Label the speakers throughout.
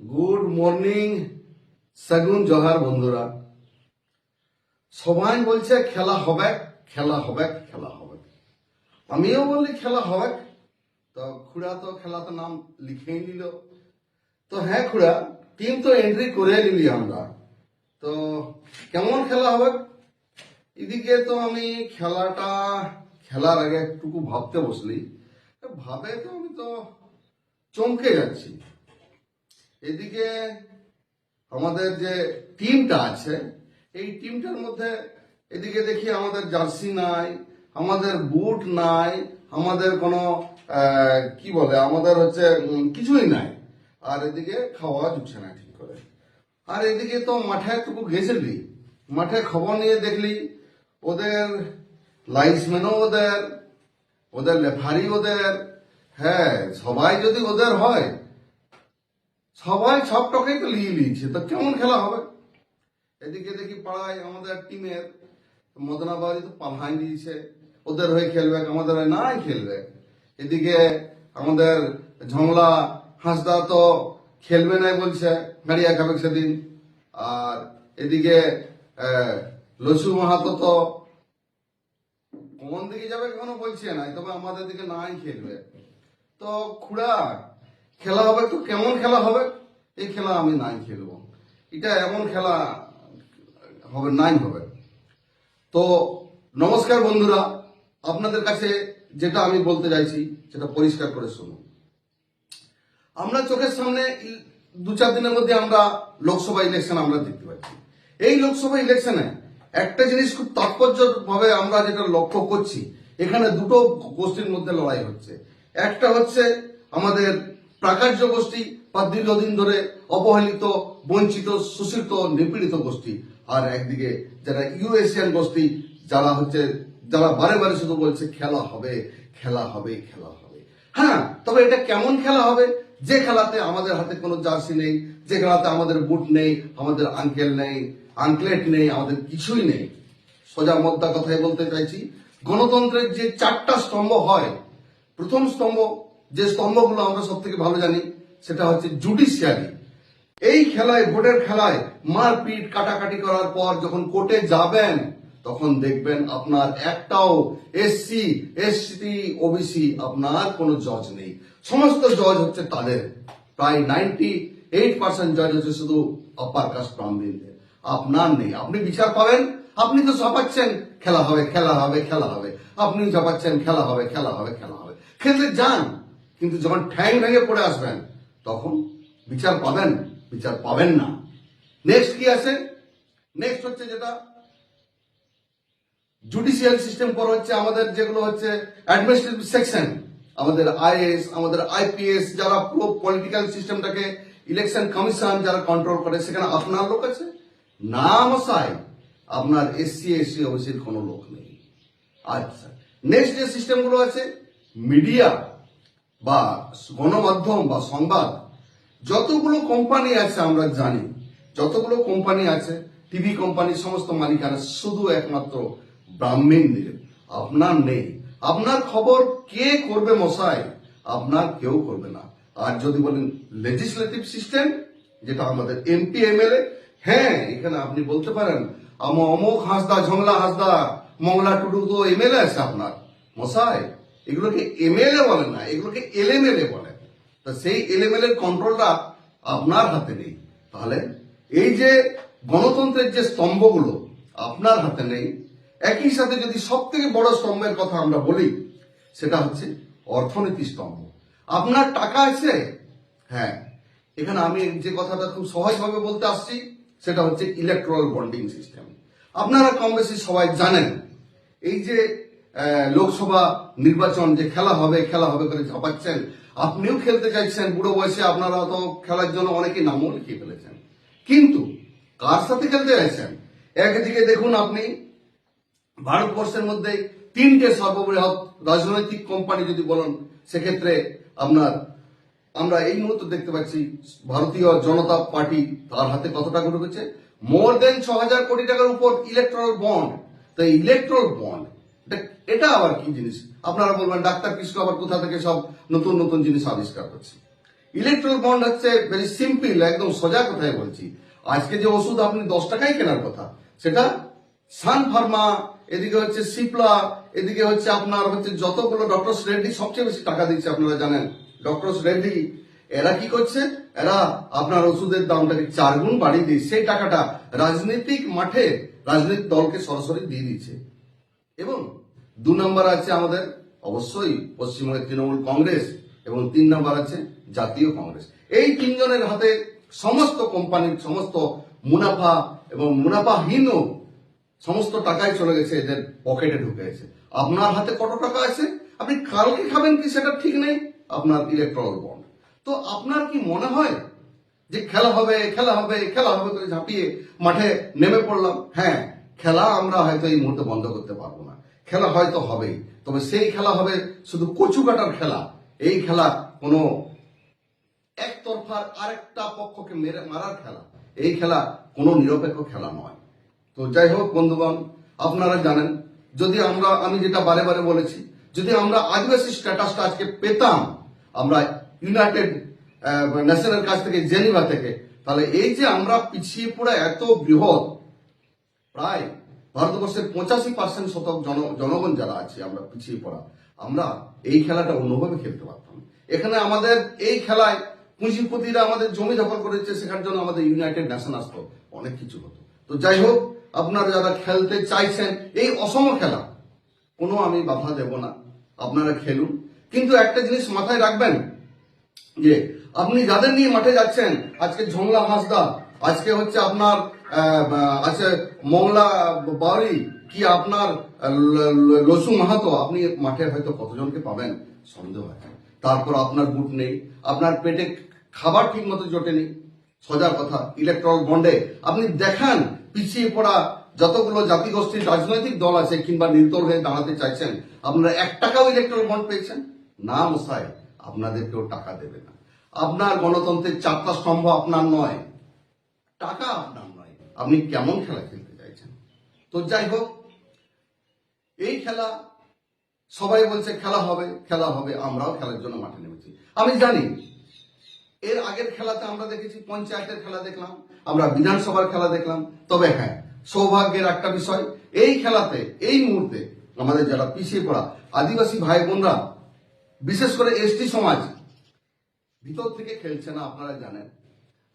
Speaker 1: Good morning, সেগুন জোহার বন্ধুরা। সবাই বলছে খেলা হবে, খেলা হবে, খেলা হবে। আমিও বললি খেলা হবে। তো খুড়া তো খেলাতে নাম লিখেই নিল। তো হ্যাঁ খুড়া, টিম তো এন্ট্রি করে নিলি আমরা। তো কেমন খেলা হবে? এদিকে তো আমি খেলার আগে একটুকু ভাবতে বসলি। ভাবে তো আমি তো চমকে যাচ্ছি। এদিকে আমাদের যে টিমটা আছে, এই টিমটার মধ্যে এদিকে দেখি আমাদের জার্সি নাই, আমাদের বুট নাই, আমাদের কোনো কি বলে আমাদের হচ্ছে কিছুই নাই। আর এদিকে খাওয়া জুটছে না ঠিক করে। আর এদিকে তো মাঠে টুকু গেছিলি, মাঠে খবর নিয়ে দেখলি ওদের লাইন্সম্যানও ওদের, ওদের লেফারি ওদের। হ্যাঁ, সবাই যদি ওদের হয়, সবাই সব টকেই তো লিয়ে নিয়েছে, তো কেমন খেলা হবে? এদিকে দেখি পাড়ায় আমাদের টিমের মদনাবাড়ি তো পাল্হাই দিয়েছে, ওদের হয়ে খেলবে, আমাদের হয়ে নাই খেলবে। এদিকে আমাদের ঝংলা হাঁসদা তো খেলবে নাই বলছে, গাড়িয়া খাবে সেদিন। আর এদিকে লসু মাহাতো তো কোন দিকে যাবে এখনো বলছে না, তবে আমাদের দিকে নাই খেলবে। তো খুড়া, খেলা হবে তো কেমন খেলা হবে? এই খেলা আমি নাই খেলবো, এটা এমন খেলা হবে নাই হবে। তো নমস্কার বন্ধুরা, আপনাদের কাছে যেটা আমি বলতে চাইছি সেটা পরিষ্কার করে শুনুন। আমরা চোখের সামনে 2-4 দিনের মধ্যে আমরা লোকসভা ইলেকশন আমরা দেখতে পাচ্ছি। এই লোকসভা ইলেকশনে একটা জিনিস খুব তাৎপর্যভাবে আমরা যেটা লক্ষ্য করছি, এখানে দুটো গোষ্ঠীর মধ্যে লড়াই হচ্ছে। একটা হচ্ছে আমাদের প্রাকার্য গোষ্ঠী বা দীর্ঘদিন ধরে অবহেলিত, বঞ্চিত, শোষিত, নিপীড়িত গোষ্ঠী। আর একদিকে যারা ইউএসিয়ান গোষ্ঠী, যারা বারে বারে শুধু বলছে খেলা হবে, খেলা হবে, খেলা হবে। হ্যাঁ, তবে এটা কেমন খেলা হবে? যে খেলাতে আমাদের হাতে কোনো জার্সি নেই, যে খেলাতে আমাদের বুট নেই, আমাদের আঙ্কেল নেই, আঙ্কলেট নেই, আমাদের কিছুই নেই। সোজা মোদ্দা কথাই বলতে চাইছি, গণতন্ত্রের যে 4টা স্তম্ভ হয়, প্রথম স্তম্ভ, যে স্তম্ভগুলো আমরা সব থেকে ভালো জানি, সেটা হচ্ছে জুডিশিয়ারি। এই খেলায়, ভোটের খেলায় মারপিট কাটাকাটি করার পর যখন কোর্টে যাবেন, তখন দেখবেন আপনার একটাও এসসি, এসটি, ওবিসি আপনার কোনো জজ নেই। সমস্ত জজ হচ্ছে তাদের, প্রায় 98% জজ হচ্ছে শুধু আপার কাস্ট ব্রাহ্মণদের। আপনার নেই। আপনি বিচার পাবেন, আপনি তো ছাপাচ্ছেন খেলা হবে, খেলা হবে, খেলা হবে। আপনি ছাপাচ্ছেন খেলা হবে, খেলা হবে, খেলা হবে। খেলতে যান, কিন্তু যখন ঠ্যাং ভেঙে পড়ে আসবেন, তখন বিচার পাবেন, বিচার পাবেন না। নেক্সট কি আছে? নেক্সট হচ্ছে যেটা জুডিশিয়াল সিস্টেম, পর হচ্ছে আমাদের যেগুলো হচ্ছে অ্যাডমিনিস্ট্রেটিভ সেকশন, আমাদের আইএএস, আমাদের আইপিএস, যারা পুরো পলিটিক্যাল সিস্টেমটাকে, ইলেকশন কমিশন যারা কন্ট্রোল করে, সেখানে আপনার লোক আছে না মশাই? আপনার এসসি, এসসি, ওবিসির কোনো লোক নেই। আচ্ছা, নেক্সট যে সিস্টেমগুলো আছে, মিডিয়া বা গণমাধ্যম বা সংবাদ, যতগুলো কোম্পানি আছে আমরা জানি, যতগুলো কোম্পানি আছে, টিভি কোম্পানি, সমস্ত মালিকানা শুধু একমাত্র ব্রাহ্মণদের। আপনার নেই। আপনার খবর কে করবে মশাই? আপনার কেউ করবে না। আর যদি বলেন লেজিসলেটিভ সিস্টেম, যেটা আমাদের এমপি এমএলএ, হ্যাঁ, এখানে আপনি বলতে পারেন অমুক হাঁসদা, ঝংলা হাঁসদা, মংলা টুডু তো এমএলএ আছে আপনার মশাই। এগুলোকে এমএলএ বলে না, এগুলোকে এলএমএলএ বলে। তা সেই এলএমএল এর কন্ট্রোলটা আপনার হাতে নেই। তাহলে এই যে গণতন্ত্রের যে স্তম্ভগুলো আপনার হাতে নেই, একই সাথে যদি সব থেকে বড় স্তম্ভের কথা আমরা বলি, সেটা হচ্ছে অর্থনীতি স্তম্ভ। আপনার টাকা আছে, হ্যাঁ, এখানে আমি যে কথাটা খুব সহজভাবে বলতে আসছি, সেটা হচ্ছে ইলেকট্রাল বন্ডিং সিস্টেম। আপনারা কম বেশি সবাই জানেন, এই যে লোকসভা নির্বাচন যে খেলা হবে, খেলা হবে করে ঝাপাচ্ছেন, আপনিও খেলতে চাইছেন, বুড়ো বয়সে আপনারা তো খেলার জন্য অনেকে নামও লিখে ফেলেছেন, কিন্তু কার সাথে খেলতে চাইছেন? একদিকে দেখুন, আপনি ভারতবর্ষের মধ্যে 3টে সর্ববৃহৎ রাজনৈতিক কোম্পানি যদি বলেন, সেক্ষেত্রে আমরা এই মুহূর্তে দেখতে পাচ্ছি ভারতীয় জনতা পার্টি, তার হাতে কত টাকা ঢুকেছে? মোর দেন 6,000 কোটি টাকার উপর ইলেকট্রাল বন্ড। তো ইলেকট্রাল বন্ড এটা আবার কি জিনিস? আপনারা বলবেন ডাক্তার কৃষ্ণ আবার কোথা থেকে সব নতুন নতুন জিনিস আবিষ্কার করছে। ইলেকট্রাল বন্ড হচ্ছে ভেরি সিম্পল, একদম সোজা কথায় বলছি। আজকে যে ওষুধ আপনি 10 টাকায় কেনার কথা, সেটা সান ফার্মা, এদিকে হচ্ছে সিপ্লা, এদিকে হচ্ছে আপনার হচ্ছে যতগুলো ডক্টর রেড্ডি সবচেয়ে বেশি টাকা দিচ্ছে, আপনারা জানেন। ডক্টর রেড্ডি এরা কি করছে, এরা আপনার ওষুধের দামটাকে 4 গুণ বাড়িয়ে দিয়ে সেই টাকাটা রাজনৈতিক মাঠে রাজনৈতিক দলকে সরাসরি দিয়ে দিচ্ছে। এবং 2 নম্বর আছে আমাদের অবশ্যই পশ্চিমবঙ্গের তৃণমূল কংগ্রেস, এবং 3 নম্বর আছে জাতীয় কংগ্রেস। এই 3 জনের হাতে সমস্ত কোম্পানির সমস্ত মুনাফা এবং মুনাফাহীন সমস্ত টাকাই চলে গেছে, এদের পকেটে ঢুকে গেছে। আপনার হাতে কত টাকা আছে, আপনি কালকে খাবেন কি সেটা ঠিক নেই, আপনার ইলেকট্রাল বন্ড। তো আপনার কি মনে হয় যে খেলা হবে খেলা হবে খেলা হবে করে ঝাঁপিয়ে মাঠে নেমে পড়লাম? হ্যাঁ, খেলা আমরা হয়তো এই মুহূর্তে বন্ধ করতে পারবো না, খেলা হয়তো হবেই, তবে সেই খেলা হবে শুধু কচু কাটার খেলা। এই খেলা কোনো একতরফার আরেকটা পক্ষকে মারার খেলা, এই খেলা কোনো নিরপেক্ষ খেলা নয়। তো যাই হোক বন্ধুগণ, আপনারা জানেন, যদি আমি যেটা বারে বারে বলেছি, যদি আমরা আদিবাসী স্ট্যাটাসটা আজকে পেতাম আমরা ইউনাইটেড নেশনের কাছ থেকে, জেনিভা থেকে, তাহলে এই যে আমরা পিছিয়ে পড়া এত বৃহৎ, প্রায় ভারতবর্ষের 85% শতক জনগণ যারা আছে আমরা পিছিয়ে পড়া, আমরা এই খেলাটা অন্যভাবে খেলতে পারতাম। এখানে আমাদের এই খেলায় পুঁজিপতিরা আমাদের জমি দখল করেছে, সেখানে জন্য আমাদের ইউনাইটেড নেশন আসতো, অনেক কিছু হতো। তো যাই হোক, আপনারা যারা খেলতে চাইছেন এই অসম খেলা, কোনো আমি বাধা দেব না, আপনারা খেলুন। কিন্তু একটা জিনিস মাথায় রাখবেন যে আপনি যাদের নিয়ে মাঠে যাচ্ছেন, আজকে ঝংলা হাঁসদা, আজকে হচ্ছে আপনার আছে মংলা বাউরি, কি আপনার লসু মাহাতো, আপনি মাঠে হয়তো কতজনকে পাবেন সন্দেহ আছে। তারপর আপনার বুট নেই, আপনার পেটে খাবার ঠিক মতো জোটেনি। সোজা কথা, ইলেকট্রাল বন্ডে আপনি দেখান পিছিয়ে পড়া যতগুলো জাতিগোষ্ঠীর রাজনৈতিক দল আছে কিংবা নির্দল হয়ে দাঁড়াতে চাইছেন, আপনারা 1 টাকাও ইলেকট্রাল বন্ড পেয়েছেন না? মশাই, আপনাদের কেউ টাকা দেবে না। আপনার গণতন্ত্রের 4টা স্তম্ভ আপনার নয়, টাকা আপনার নয়, আপনি কেমন খেলা খেলতে চাইছেন? তো যাই হোক, এই খেলা সবাই বলছে খেলা হবে খেলা হবে, আমরাও খেলার জন্য মাঠে নেমেছি। আমি জানি এর আগের খেলাতে আমরা দেখেছি, পঞ্চায়েতের খেলা দেখলাম, আমরা বিধানসভার খেলা দেখলাম। তবে হ্যাঁ, সৌভাগ্যের একটা বিষয়, এই খেলাতে এই মুহূর্তে আমাদের যারা পিছিয়ে পড়া আদিবাসী ভাই বোনরা, বিশেষ করে এসটি সমাজ ভিতর থেকে খেলছে না। আপনারা জানেন,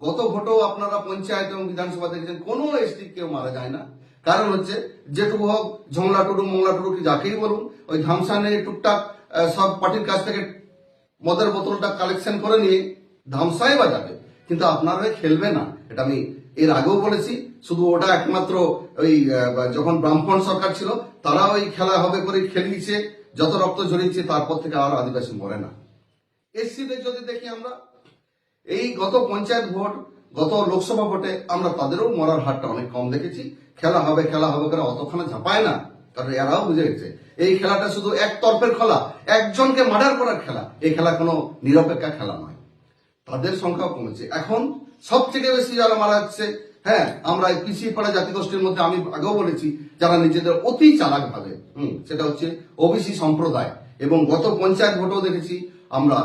Speaker 1: গত ভোটেও আপনারা পঞ্চায়েত এবং বিধানসভা দেখেছেন, কোনো এসটি কেউ মারা যায় না। কারণ হচ্ছে যেটুকু হোক ঝংলা টুডু মোংলা টুডু কি যাকেই বলুন, ওই ধামসানে টুকটাক সব পার্টির কাছ থেকে মদের বোতলটা কালেকশন করে নিয়ে ধামসায় বাজাবে, কিন্তু আপনার হয়ে খেলবে না। এটা আমি এর আগেও বলেছি। শুধু ওটা একমাত্র ওই যখন ব্রাহ্মণ সরকার ছিল, তারা ওই খেলা হবে করে খেলিয়েছে, যত রক্ত ঝরিয়েছে, তারপর থেকে আর আদিবাসী মরে না। এসসিদের যদি দেখি আমরা, এই গত পঞ্চায়েত ভোট, গত লোকসভা ভোটে আমরা তাদেরও মরার হারটা অনেক কম দেখেছি। খেলা হবে করে অতখানা ঝাঁপায় না, কারণ এরাও বুঝে গেছে এই খেলাটা শুধু এক তরফের খেলা, একজনকে মার্ডার করার খেলা। এই খেলা কোনো নিরপেক্ষ খেলা নয়। তাদের সংখ্যা কমেছে। এখন সবথেকে বেশি যারা মারা যাচ্ছে, হ্যাঁ, আমরা এই পিছিয়ে পড়া জাতিগোষ্ঠীর মধ্যে আমি আগেও বলেছি, যারা নিজেদের অতি চালাক ভাবে, সেটা হচ্ছে ওবিসি সম্প্রদায়। এবং গত পঞ্চায়েত ভোটেও দেখেছি আমরা,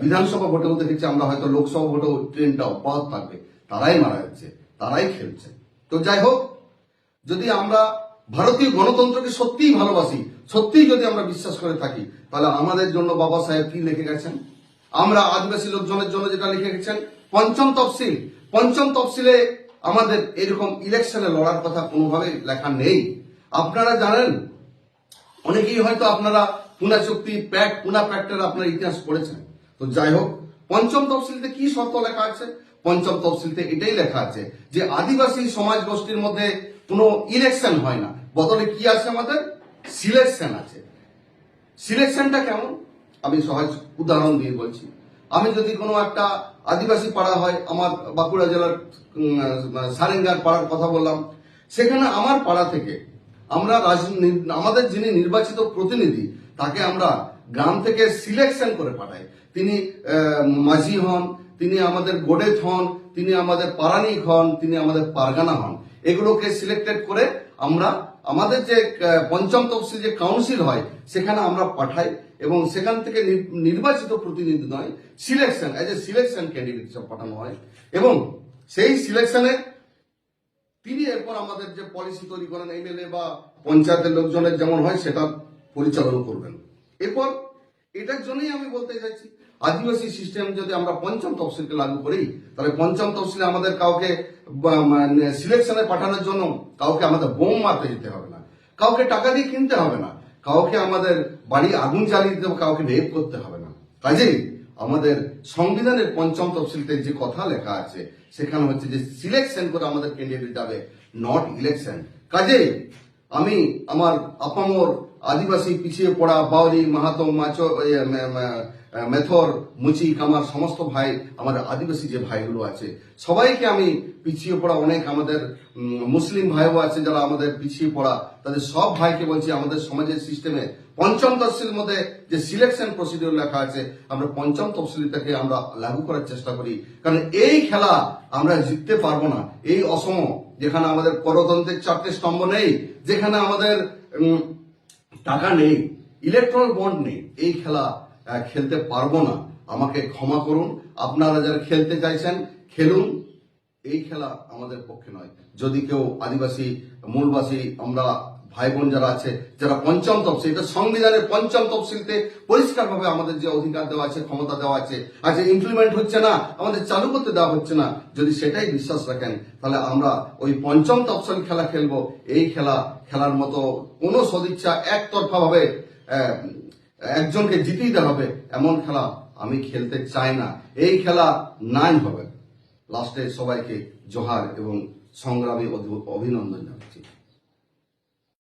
Speaker 1: বিধানসভা ভোটেও দেখেছি আমরা, হয়তো লোকসভা ভোটেও ট্রেনটা অব্যাহত থাকবে। তারাই মারা যাচ্ছে, তারাই খেলছে। তো যাই হোক, যদি আমরা ভারতীয় গণতন্ত্রকে সত্যিই ভালোবাসি, সত্যিই যদি আমরা বিশ্বাস করে থাকি, তাহলে আমাদের জন্য বাবা সাহেব কি লিখে গেছেন, আমরা আদিবাসী লোকজনের জন্য যেটা লিখে গেছেন, পঞ্চম তফসিলে আমাদের এরকম ইলেকশনে লড়ার কথা কোনোভাবে লেখা নেই। আপনারা জানেন, অনেকেই হয়তো আপনারা পুনা চুক্তি পুনা প্যাক্টের আপনার ইতিহাস পড়েছেন। তো যাই হোক, পঞ্চম তফসিলতে কি শর্ত লেখা আছে? পঞ্চম তফসিলতে এটাই লেখা আছে যে আদিবাসী সমাজ গোষ্ঠীর মধ্যে কোনো ইলেকশন হয় না, বদলে কি আছে আমাদের সিলেকশন আছে। সিলেকশনটা কেমন আমি সহজ উদাহরণ দিয়ে বলছি। আমি যদি কোনো একটা আদিবাসী পাড়া হয়, আমার বাঁকুড়া জেলার সারেঙ্গার পাড়ার কথা বললাম, সেখানে আমার পাড়া থেকে আমরা আমাদের যিনি নির্বাচিত প্রতিনিধি, তাকে আমরা গ্রাম থেকে সিলেকশন করে পাঠাই। তিনি মাঝি হন, তিনি আমাদের গোডেত হন, তিনি আমাদের পারানিক হন, তিনি আমাদের পারগানা হন। এগুলোকে সিলেক্টেড করে আমরা আমাদের যে পঞ্চম তফসিল যে কাউন্সিল হয় সেখানে আমরা পাঠাই এবং সেখান থেকে নির্বাচিত প্রতিনিধি নয়, selection as a selection candidate হিসেবে পাঠানো হয় এবং সেই সিলেকশনে তিনি এরপর আমাদের যে পলিসি তৈরি করেন এমএলএ বা পঞ্চায়েতের লোকজনের যেমন হয় সেটা পরিচালনা করবেন। এরপর এটার জন্যই আমি বলতে চাইছি, আদিবাসী সিস্টেম যদি আমরা পঞ্চম তফসিলকে লাগু করি তাহলে পঞ্চম তফসিলে আমাদের কাউকে সিলেকশনে পাঠানোর জন্য কাউকে আমাদের বোম মারতে যেতে হবে না, কাউকে টাকা দিয়ে কিনতে হবে না, কাউকে আমাদের বাড়ি আগুন জ্বালিয়ে দিতে হবে, কাউকে রেপ করতে হবে না। কাজেই আমাদের সংবিধানের পঞ্চম তফসিলতে যে কথা লেখা আছে সেখানে হচ্ছে যে সিলেকশন করে আমাদের ক্যান্ডিডেট যাবে, নট ইলেকশন। কাজেই আমি আমার আপামর আদিবাসী পিছিয়ে পড়া বাউরি মাহাতো মাচো মেথর মুচি কামার সমস্ত ভাই, আমাদের আদিবাসী যে ভাইগুলো আছে সবাইকে আমি পিছিয়ে পড়া অনেক আমাদের মুসলিম ভাইও আছে যারা আমাদের পিছিয়ে পড়া, তাদের সব ভাইকে বলছি আমাদের সমাজের সিস্টেমে পঞ্চম তফসিলের মধ্যে যে সিলেকশন প্রসিডিউর লেখা আছে আমরা পঞ্চম তফসিলটাকে আমরা লাগু করার চেষ্টা করি। কারণ এই খেলা আমরা জিততে পারবো না, এই অসম যেখানে আমাদের গণতন্ত্রের 4টে স্তম্ভ নেই, যেখানে আমাদের টাকা নেই, ইলেকট্রাল বন্ড নেই, এই খেলা খেলতে পারবো না। আমাকে ক্ষমা করুন, আপনারা যারা খেলতে চাইছেন খেলুন, এই খেলা আমাদের পক্ষে নয়। যদি কেউ আদিবাসী মূলবাসী আমরা ভাই বোন যারা আছে যারা পঞ্চম তফসিল, এটা সংবিধানের পঞ্চম তফসিলতে পরিষ্কারভাবে আমাদের যে অধিকার দেওয়া আছে ক্ষমতা দেওয়া আছে আর যে ইমপ্লিমেন্ট হচ্ছে না, আমাদের চালু করতে দেওয়া হচ্ছে না, যদি সেটাই বিশ্বাস রাখেন তাহলে আমরা ওই পঞ্চম তফসিল খেলা খেলবো। এই খেলা খেলার মতো কোনো সদিচ্ছা একতরফা ভাবে একজনকে জিতিয়ে দেওয়া হবে এমন খেলা আমি খেলতে চাই না। এই খেলা নাই হবে। লাস্টে সবাইকে জোহার এবং সংগ্রামী অভিনন্দন জানাচ্ছি।